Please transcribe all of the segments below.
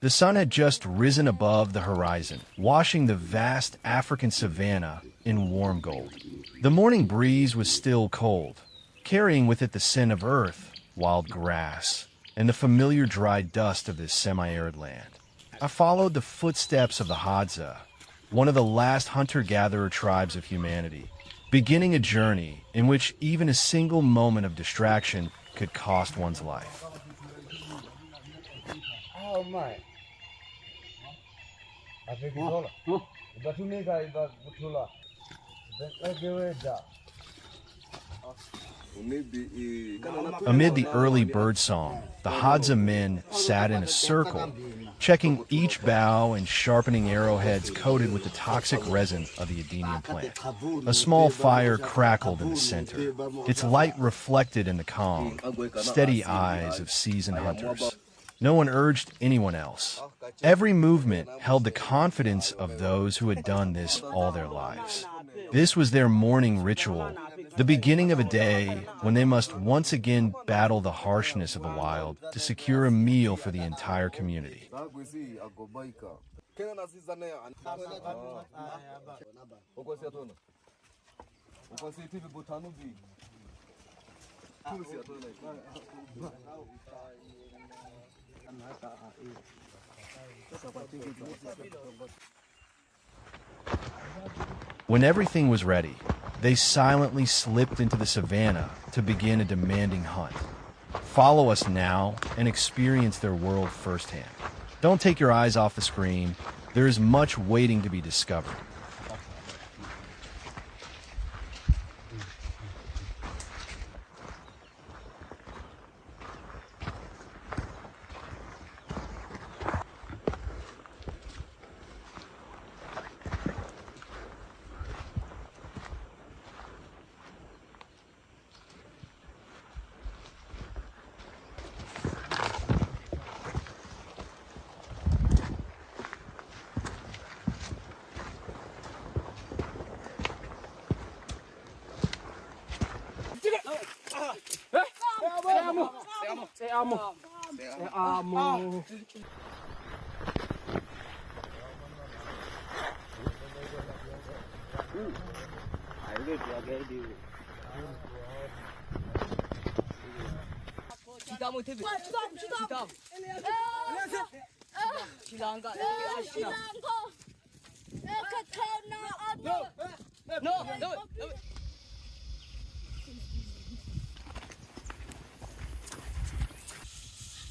The sun had just risen above the horizon, washing the vast African savanna in warm gold. The morning breeze was still cold, carrying with it the scent of earth, wild grass, and the familiar dry dust of this semi-arid land. I followed the footsteps of the Hadza, one of the last hunter-gatherer tribes of humanity, beginning a journey in which even a single moment of distraction could cost one's life. Oh my. Amid the early birdsong, the Hadza men sat in a circle, checking each bough and sharpening arrowheads coated with the toxic resin of the Adenium plant. A small fire crackled in the center, its light reflected in the calm, steady eyes of seasoned hunters. No one urged anyone else. Every movement held the confidence of those who had done this all their lives. This was their morning ritual, the beginning of a day when they must once again battle the harshness of the wild to secure a meal for the entire community. When everything was ready, they silently slipped into the savannah to begin a demanding hunt. Follow us now and experience their world firsthand. Don't take your eyes off the screen. There is much waiting to be discovered.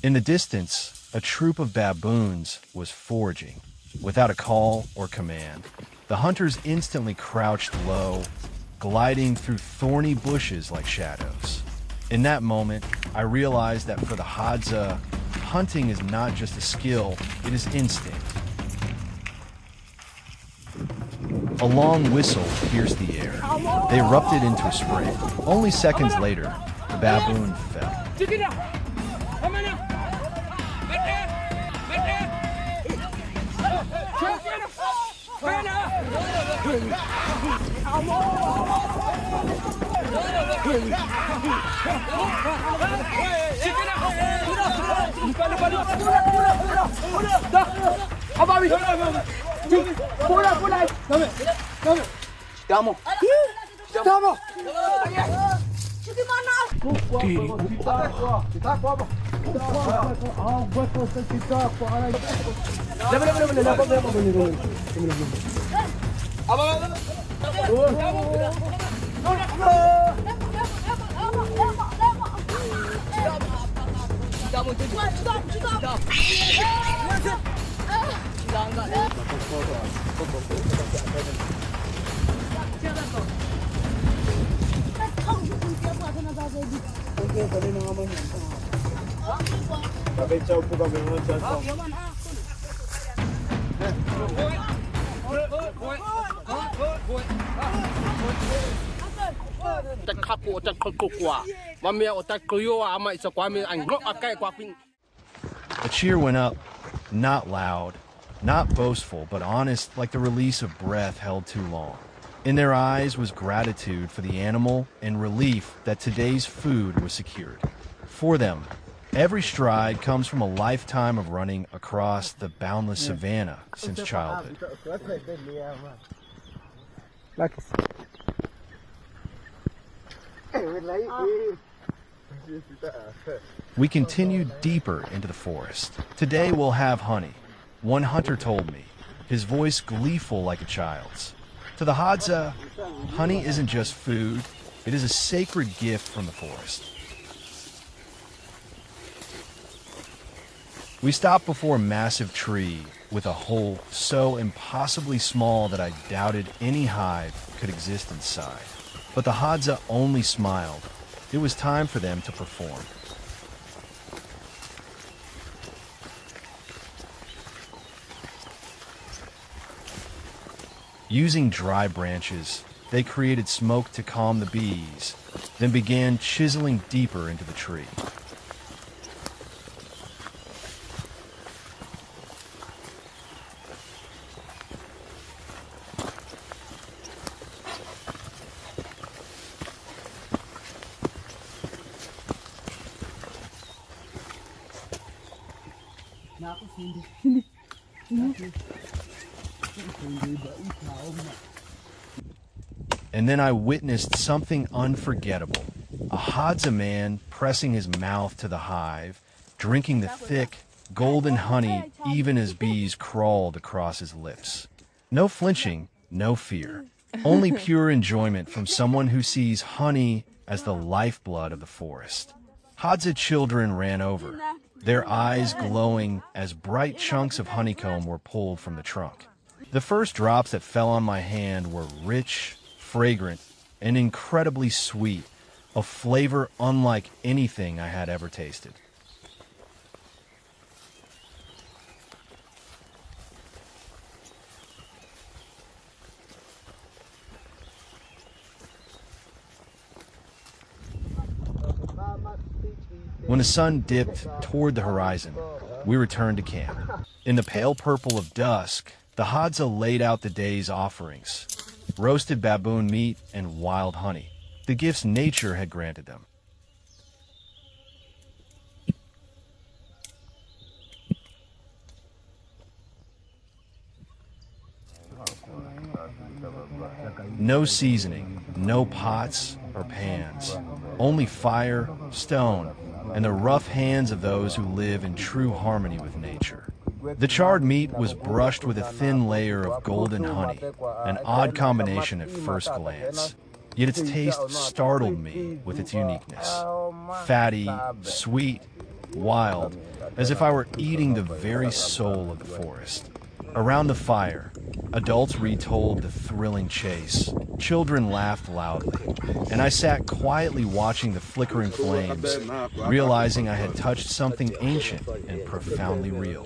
In the distance, a troop of baboons was foraging. Without a call or command, the hunters instantly crouched low, gliding through thorny bushes like shadows. In that moment, I realized that for the Hadza, hunting is not just a skill, it is instinct. A long whistle pierced the air. They erupted into a sprint. Only seconds later, the baboon fell. A cheer went up, not loud, not boastful, but honest, like the release of breath held too long. In their eyes was gratitude for the animal and relief that today's food was secured. For them, every stride comes from a lifetime of running across the boundless savanna since childhood. We continued deeper into the forest. Today we'll have honey, one hunter told me, his voice gleeful like a child's. To the Hadza, honey isn't just food, it is a sacred gift from the forest. We stopped before a massive tree with a hole so impossibly small that I doubted any hive could exist inside. But the Hadza only smiled. It was time for them to perform. Using dry branches, they created smoke to calm the bees, then began chiseling deeper into the tree. And then I witnessed something unforgettable. A Hadza man pressing his mouth to the hive, drinking the thick, golden honey even as bees crawled across his lips. No flinching, no fear. Only pure enjoyment from someone who sees honey as the lifeblood of the forest. Hadza children ran over, their eyes glowing as bright chunks of honeycomb were pulled from the trunk. The first drops that fell on my hand were rich, fragrant, and incredibly sweet, a flavor unlike anything I had ever tasted. When the sun dipped toward the horizon, we returned to camp. In the pale purple of dusk, the Hadza laid out the day's offerings: roasted baboon meat and wild honey, the gifts nature had granted them. No seasoning, no pots or pans, only fire, stone, and the rough hands of those who live in true harmony with nature. The charred meat was brushed with a thin layer of golden honey, an odd combination at first glance. Yet its taste startled me with its uniqueness. Fatty, sweet, wild, as if I were eating the very soul of the forest. Around the fire, adults retold the thrilling chase. Children laughed loudly, and I sat quietly watching the flickering flames, realizing I had touched something ancient and profoundly real.